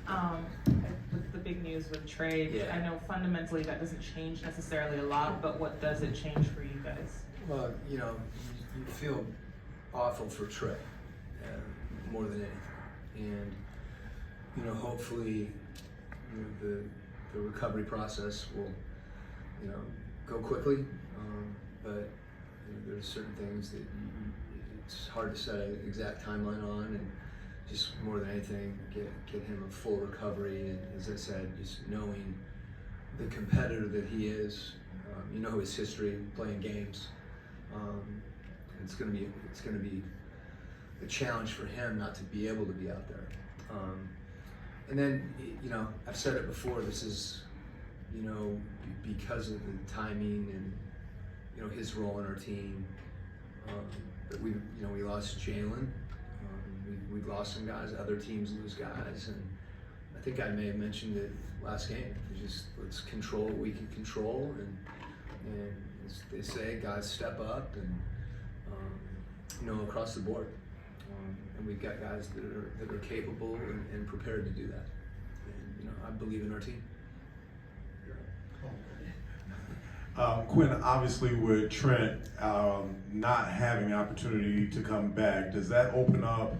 With the big news with trade, Yeah. I know fundamentally that doesn't change necessarily a lot, but what does it change for you guys? Well, you feel awful for Trey more than anything, and hopefully, the recovery process will, go quickly. But there's certain things that it's hard to set an exact timeline on, and just more than anything, get him a full recovery. And as I said, just knowing the competitor that he is, his history playing games. It's going to be a challenge for him not to be able to be out there. And then, I've said it before. This is, because of the timing and his role in our team. But we lost Jalen. We've lost some guys. Other teams lose guys, and I think I may have mentioned it last game. Let's control what we can control, and as they say, guys step up, and across the board. And we've got guys that are capable and prepared to do that. And I believe in our team. Quinn, obviously with Trent not having the opportunity to come back, does that open up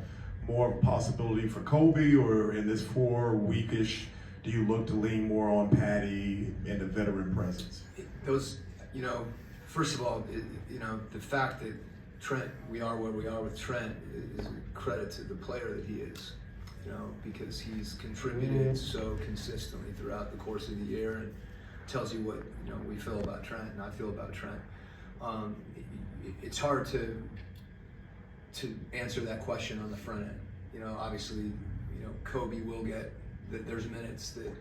more of a possibility for Kobe, or in this 4 weekish, do you look to lean more on Patty and the veteran presence? First of all, the fact that Trent, we are where we are with Trent, is a credit to the player that he is, because he's contributed so consistently throughout the course of the year, and tells you what we feel about Trent and I feel about Trent. It's hard to answer that question on the front end. Obviously, Kobe will get there's minutes that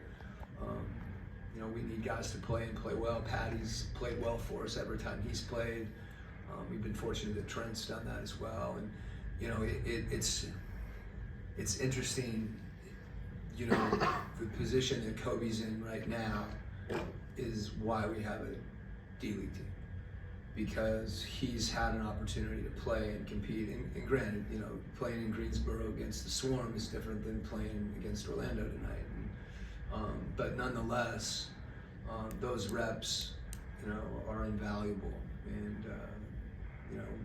we need guys to play and play well. Patty's played well for us every time he's played. We've been fortunate that Trent's done that as well, and it's interesting. The position that Kobe's in right now is why we have a D-League team, because he's had an opportunity to play and compete. And granted, playing in Greensboro against the Swarm is different than playing against Orlando tonight. But nonetheless, those reps, are invaluable, and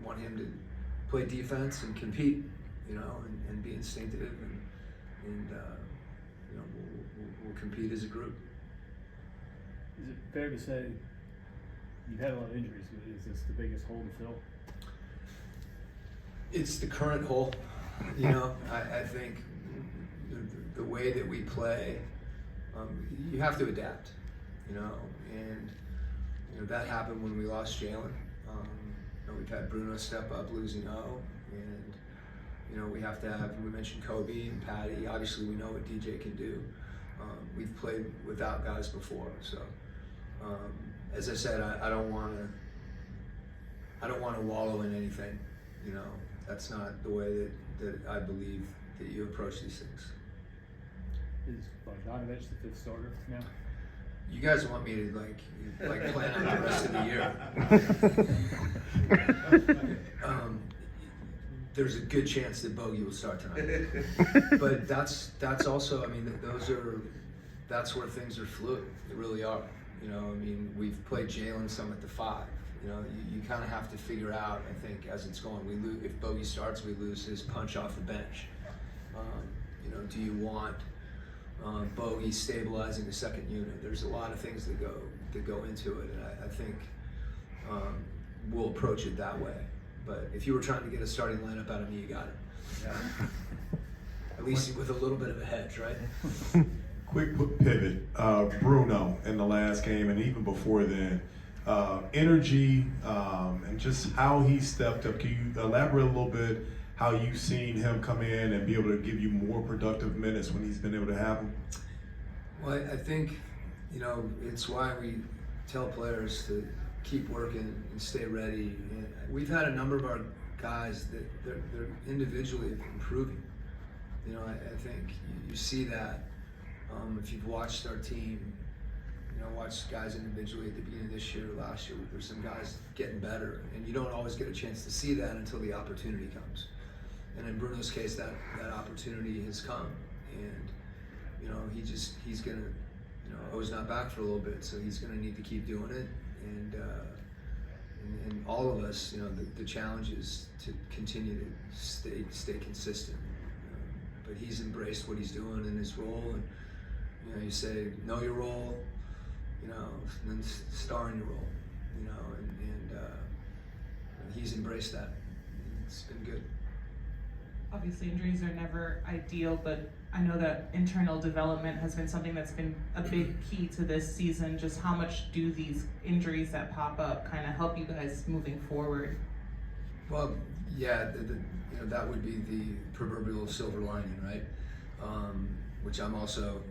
want him to play defense and compete, and be instinctive, and we'll compete as a group. Is it fair to say you've had a lot of injuries? Is this the biggest hole to fill? It's the current hole. I think the way that we play, you have to adapt. And that happened when we lost Jalen. We've had Bruno step up, losing O, and we have to have. We mentioned Kobe and Patty. Obviously, we know what DJ can do. We've played without guys before, so. As I said, I don't want to wallow in anything. That's not the way that I believe that you approach these things. Is Bogdanovich the 5th starter now? You guys want me to like plan out the rest of the year? There's a good chance that Bogey will start tonight, but that's also. That's where things are fluid. They really are. We've played Jalen some at the 5. You kind of have to figure out, I think, as it's going. We lose if Bogey starts, we lose his punch off the bench. Do you want Bogey stabilizing the second unit? There's a lot of things that go into it, and I think we'll approach it that way. But if you were trying to get a starting lineup out of me, you got it. Yeah. At least with a little bit of a hedge, right? Quick pivot, Bruno in the last game and even before then, energy and just how he stepped up. Can you elaborate a little bit how you've seen him come in and be able to give you more productive minutes when he's been able to have them? Well, I think, it's why we tell players to keep working and stay ready. And we've had a number of our guys that they're individually improving. I think you see that. If you've watched our team, watched guys individually at the beginning of this year, last year, there's some guys getting better, and you don't always get a chance to see that until the opportunity comes. And in Bruno's case, that opportunity has come, and you know, he's gonna, you know, O's not back for a little bit, so he's gonna need to keep doing it, and all of us, you know, the challenge is to continue to stay consistent. But he's embraced what he's doing in his role, and you know, you say know your role, you know, and then star in your role, you know, and he's embraced that. It's been good. Obviously, injuries are never ideal, but I know that internal development has been something that's been a big key to this season. Just how much do these injuries that pop up kind of help you guys moving forward? Well, yeah, you know, that would be the proverbial silver lining, right? Which I'm also,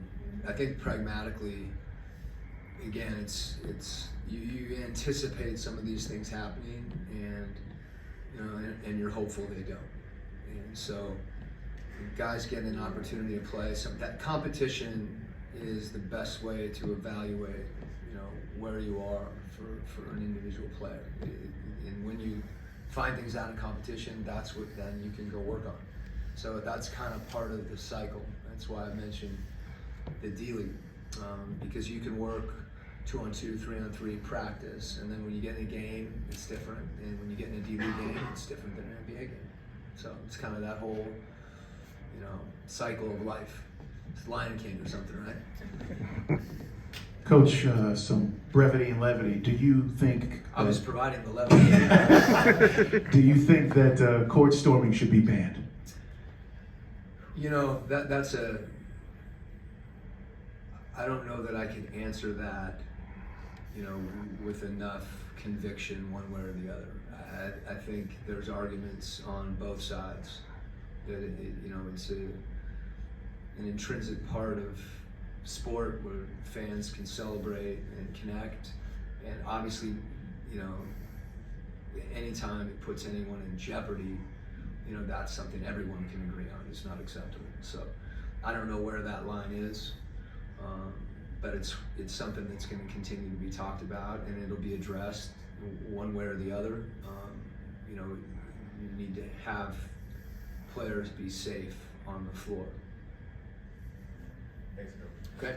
I think pragmatically, again, it's you anticipate some of these things happening, and you know, and you're hopeful they don't. And so, guys get an opportunity to play. That competition is the best way to evaluate, you know, where you are for an individual player. And when you find things out in competition, that's what then you can go work on. So that's kind of part of the cycle. That's why I mentioned the D-League, because you can work 2-on-2, 3-on-3 practice, and then when you get in a game, it's different. And when you get in a D-League game, it's different than an NBA game. So it's kind of that whole, you know, cycle of life. It's Lion King or something, right? Coach, some brevity and levity. Do you think I was providing the levity. do you think that court storming should be banned? You know, that's a. I don't know that I can answer that, you know, with enough conviction one way or the other. I think there's arguments on both sides that you know, it's an intrinsic part of sport where fans can celebrate and connect, and obviously, you know, anytime it puts anyone in jeopardy, you know, that's something everyone can agree on. It's not acceptable. So I don't know where that line is, but it's something that's going to continue to be talked about, and it'll be addressed one way or the other. You know, you need to have players be safe on the floor. Thanks, Coach. Okay.